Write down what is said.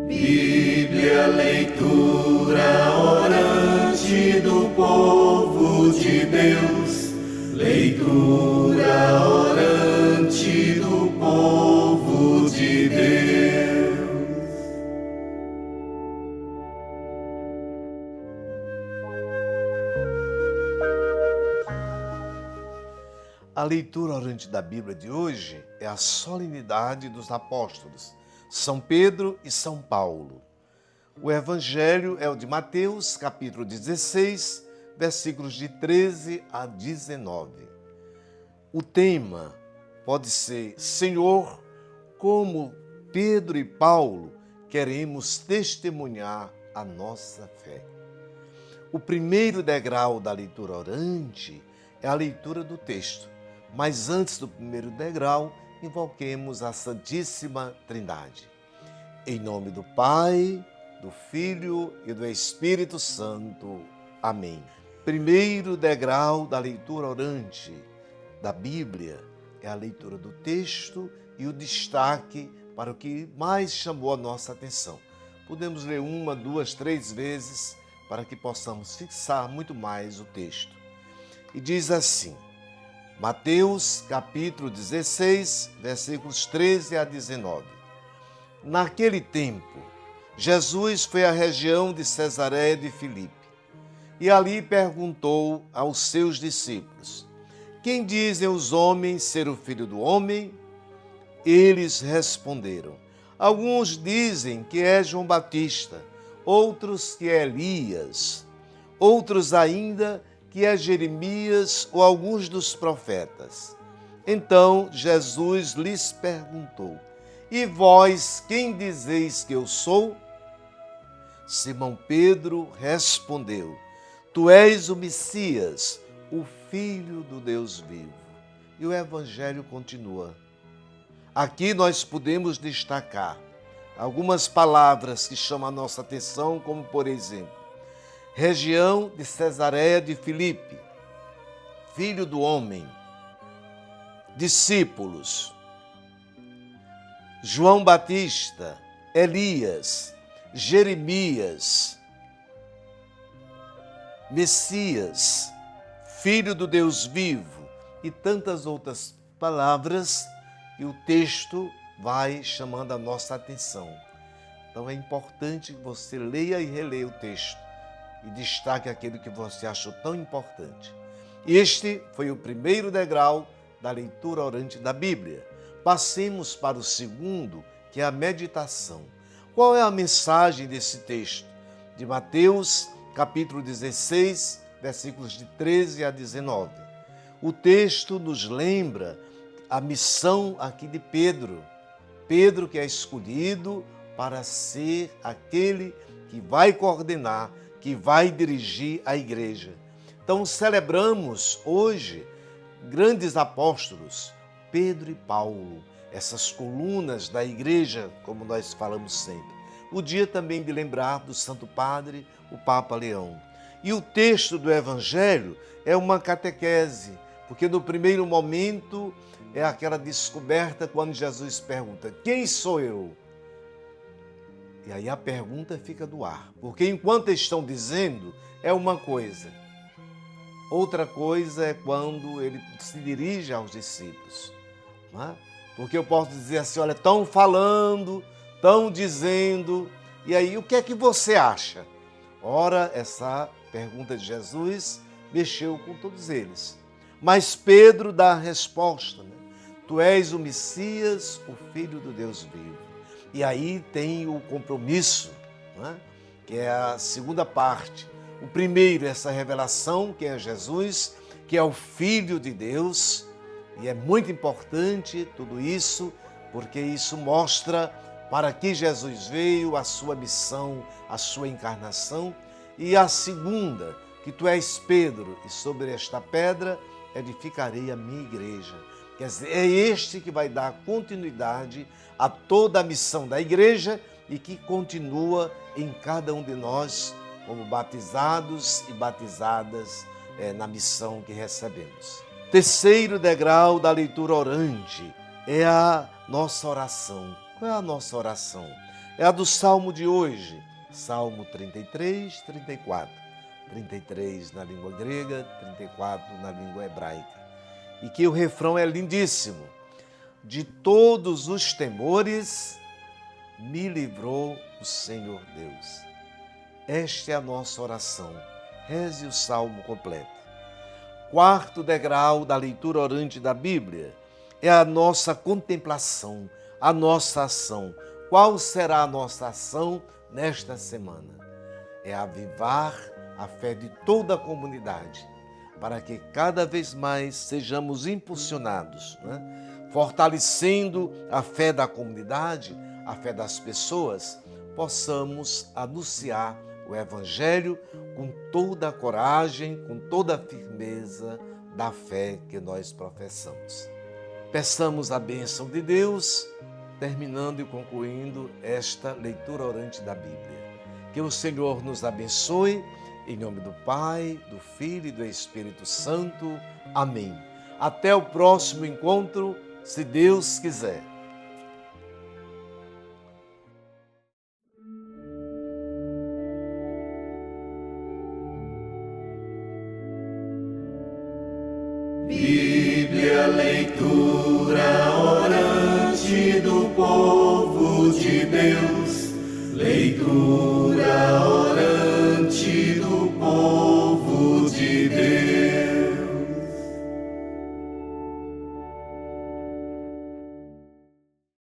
Bíblia, leitura orante do povo de Deus. Leitura orante do povo de Deus. A leitura orante da Bíblia de hoje é a solenidade dos apóstolos, São Pedro e São Paulo. O evangelho é o de Mateus, capítulo 16, versículos de 13 a 19. O tema pode ser: Senhor, como Pedro e Paulo queremos testemunhar a nossa fé. O primeiro degrau da leitura orante é a leitura do texto. Mas antes do primeiro degrau, invoquemos a Santíssima Trindade. Em nome do Pai, do Filho e do Espírito Santo. Amém. Primeiro degrau da leitura orante da Bíblia é a leitura do texto e o destaque para o que mais chamou a nossa atenção. Podemos ler uma, duas, três vezes para que possamos fixar muito mais o texto. E diz assim: Mateus, capítulo 16, versículos 13 a 19. Naquele tempo, Jesus foi à região de Cesareia de Filipe e ali perguntou aos seus discípulos: Quem dizem os homens ser o Filho do Homem? Eles responderam: Alguns dizem que é João Batista, outros que é Elias, outros ainda que é Jeremias ou alguns dos profetas. Então Jesus lhes perguntou: E vós, quem dizeis que eu sou? Simão Pedro respondeu: Tu és o Messias, o Filho do Deus vivo. E o evangelho continua. Aqui nós podemos destacar algumas palavras que chamam a nossa atenção, como por exemplo, região de Cesareia de Filipe, Filho do Homem, discípulos, João Batista, Elias, Jeremias, Messias, Filho do Deus vivo e tantas outras palavras que o texto vai chamando a nossa atenção. Então é importante que você leia e releia o texto e destaque aquilo que você achou tão importante. Este foi o primeiro degrau da leitura orante da Bíblia. Passemos para o segundo, que é a meditação. Qual é a mensagem desse texto? De Mateus, capítulo 16, versículos de 13 a 19. O texto nos lembra a missão aqui de Pedro. Pedro que é escolhido para ser aquele que vai coordenar, que vai dirigir a igreja. Então celebramos hoje grandes apóstolos, Pedro e Paulo, essas colunas da igreja, como nós falamos sempre. O dia também de lembrar do Santo Padre, o Papa Leão. E o texto do Evangelho é uma catequese, porque no primeiro momento é aquela descoberta quando Jesus pergunta: Quem sou eu? E aí a pergunta fica no ar, porque enquanto estão dizendo é uma coisa. Outra coisa é quando ele se dirige aos discípulos. Não é? Porque eu posso dizer assim: olha, estão falando, estão dizendo, e aí o que é que você acha? Ora, essa pergunta de Jesus mexeu com todos eles. Mas Pedro dá a resposta, né? Tu és o Messias, o Filho do Deus vivo. E aí tem o compromisso, né? Que é a segunda parte. O primeiro, essa revelação, que é Jesus, que é o Filho de Deus. E é muito importante tudo isso, porque isso mostra para que Jesus veio, a sua missão, a sua encarnação. E a segunda, que tu és Pedro, e sobre esta pedra edificarei a minha igreja. Quer dizer, é este que vai dar continuidade a toda a missão da igreja e que continua em cada um de nós como batizados e batizadas na missão que recebemos. Terceiro degrau da leitura orante é a nossa oração. Qual é a nossa oração? é a do Salmo de hoje, Salmo 33, 34. 33 na língua grega, 34 na língua hebraica. E que o refrão é lindíssimo. De todos os temores me livrou o Senhor Deus. Esta é a nossa oração. Reze o salmo completo. Quarto degrau da leitura orante da Bíblia é a nossa contemplação, a nossa ação. Qual será a nossa ação nesta semana? É avivar a fé de toda a comunidade, para que cada vez mais sejamos impulsionados, fortalecendo a fé da comunidade, a fé das pessoas, possamos anunciar o Evangelho com toda a coragem, com toda a firmeza da fé que nós professamos. Peçamos a bênção de Deus, terminando e concluindo esta leitura orante da Bíblia. Que o Senhor nos abençoe, em nome do Pai, do Filho e do Espírito Santo. Amém. Até o próximo encontro, se Deus quiser. Bíblia, leitura orante do povo de Deus. Leitura orante do povo